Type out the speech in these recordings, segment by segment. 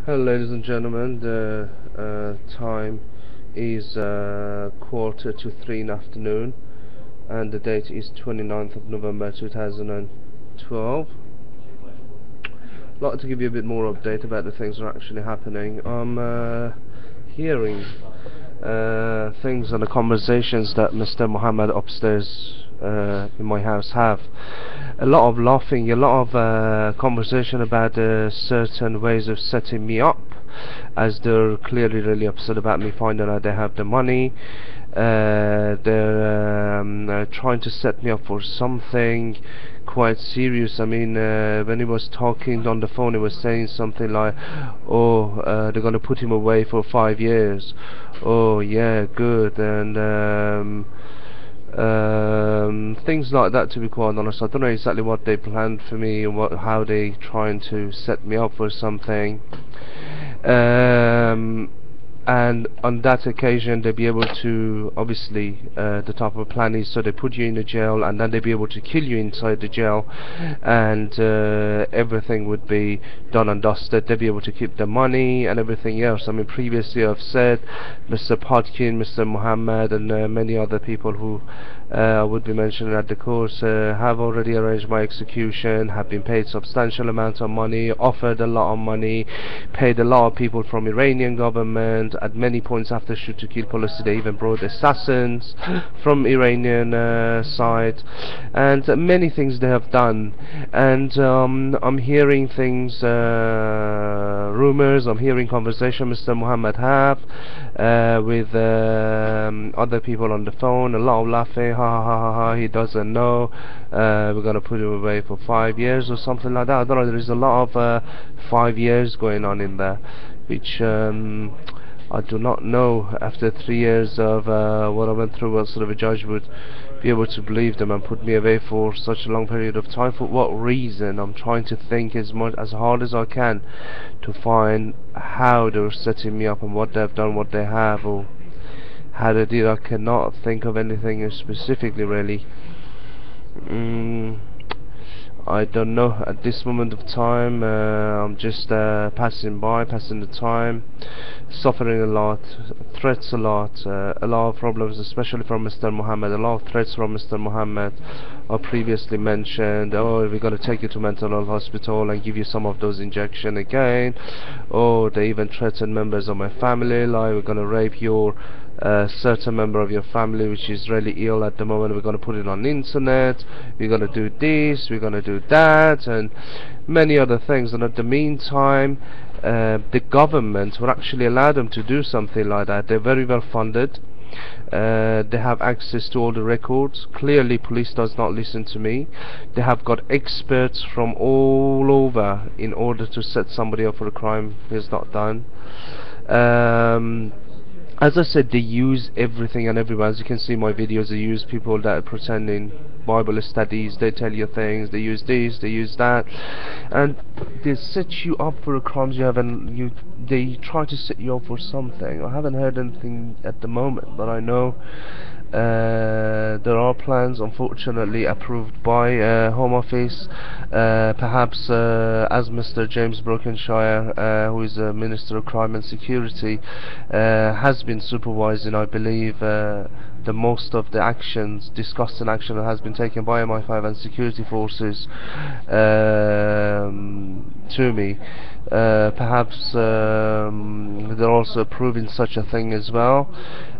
Hello ladies and gentlemen, the time is 2:45 in the afternoon and the date is 29th of November 2012. I'd like to give you a bit more update about the things that are actually happening. I'm hearing things and the conversations that Mr. Muhammad upstairs in my house have. A lot of laughing, a lot of conversation about certain ways of setting me up, as they're clearly really upset about me finding out they have the money. They're trying to set me up for something quite serious. I mean, when he was talking on the phone, he was saying something like, "Oh, they're gonna put him away for 5 years." Oh, yeah, good, and things like that. To be quite honest, I don't know exactly what they planned for me and how they trying to set me up for something. And on that occasion they'll be able to, obviously, the type of plan is so they put you in the jail and then they'll be able to kill you inside the jail, and everything would be done and dusted. They'll be able to keep the money and everything else. I mean, previously I've said Mr. Podkin, Mr. Muhammad, and many other people who would be mentioned at the course have already arranged my execution, have been paid substantial amounts of money, offered a lot of money, paid a lot of people from Iranian government. At many points after Shoot to Kill policy, they even brought assassins from Iranian side, and many things they have done. And I'm hearing things, rumors, I'm hearing conversation Mr. Muhammad have with other people on the phone, a lot of laughing, ha ha ha ha, he doesn't know, we're gonna put him away for 5 years or something like that. I don't know, there is a lot of 5 years going on in there, which I do not know. After 3 years of what I went through, what sort of a judge would be able to believe them and put me away for such a long period of time? For what reason? I'm trying to think as hard as I can to find how they were setting me up and what they've done, what they have, or how they did. I cannot think of anything specifically, really. I don't know at this moment of time. I'm just passing the time, suffering a lot, threats a lot of problems, especially from Mr. Muhammad. A lot of threats from Mr. Muhammad. I previously mentioned, oh, we're going to take you to mental health hospital and give you some of those injections again. Oh, they even threatened members of my family, like, we're going to rape your certain member of your family which is really ill at the moment, we're going to put it on the internet, we're going to do this, we're going to do that, and many other things. And at the meantime, the government would actually allow them to do something like that. They're very well funded, they have access to all the records. Clearly police does not listen to me. They have got experts from all over in order to set somebody up for a crime he has not done. As I said, they use everything and everyone. As you can see in my videos, they use people that are pretending Bible studies, they tell you things, they use this, they use that, and they set you up for a crimes you haven't, they try to set you up for something. I haven't heard anything at the moment, but I know there are plans, unfortunately, approved by Home Office. Perhaps as Mr. James Brokenshire, who is the Minister of Crime and Security, has been supervising, I believe, the most of the actions, disgusting action that has been taken by MI5 and security forces to me. Perhaps they're also approving such a thing as well.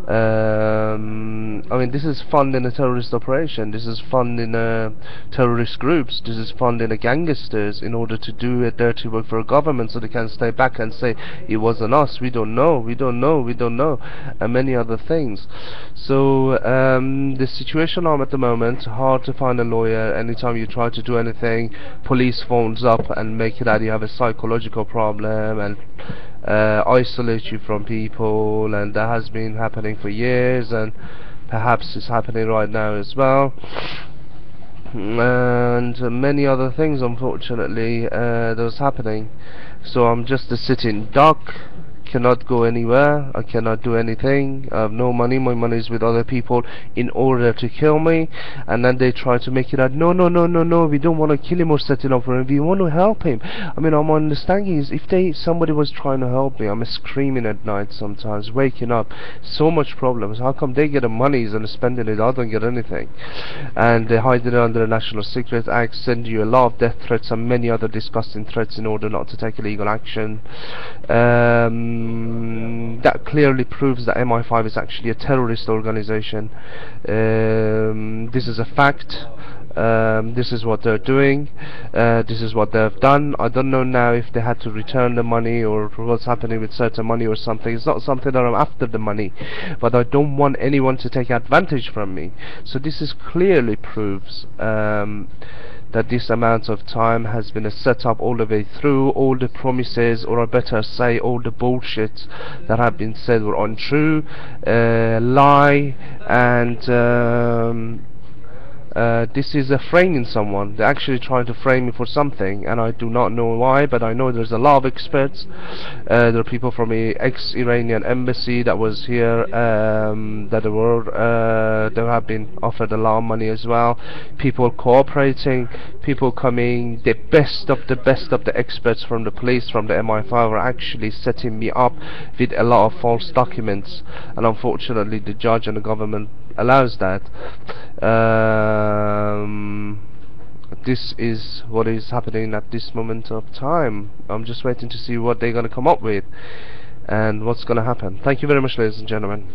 I mean, this is funding a terrorist operation, this is funding terrorist groups, this is funding gangsters in order to do a dirty work for a government so they can stay back and say it wasn't us, we don't know, we don't know, we don't know, and many other things. So the situation I'm at the moment, hard to find a lawyer. Anytime you try to do anything, police phones up and make it out you have a psychological problem and isolate you from people, and that has been happening for years, and perhaps it's happening right now as well, and many other things, unfortunately, that's happening. So I'm just a sitting duck, cannot go anywhere, I cannot do anything, I have no money, my money is with other people in order to kill me. And then they try to make it out, no, no, no, no, no, we don't want to kill him or set it up for him, we want to help him. I mean, I'm understanding is if somebody was trying to help me, I'm screaming at night sometimes, waking up, so much problems. How come they get the monies and spending it, I don't get anything? And they hide it under the National Secret Act, send you a lot of death threats and many other disgusting threats in order not to take illegal action. That clearly proves that MI5 is actually a terrorist organization. This is a fact. This is what they're doing, this is what they've done. I don't know now if they had to return the money or what's happening with certain money or something. It's not something that I'm after the money, but I don't want anyone to take advantage from me. So this is clearly proves that this amount of time has been a setup all the way through. All the promises, or I better say all the bullshit that have been said were untrue, lie, and this is framing someone. They're actually trying to frame me for something, and I do not know why, but I know there's a lot of experts. There are people from the ex-Iranian embassy that was here, that they have been offered a lot of money as well. People cooperating, people coming, the best of the experts from the police, from the MI5, are actually setting me up with a lot of false documents, and unfortunately the judge and the government allows that. This is what is happening at this moment of time. I'm just waiting to see what they're going to come up with and what's going to happen. Thank you very much, ladies and gentlemen.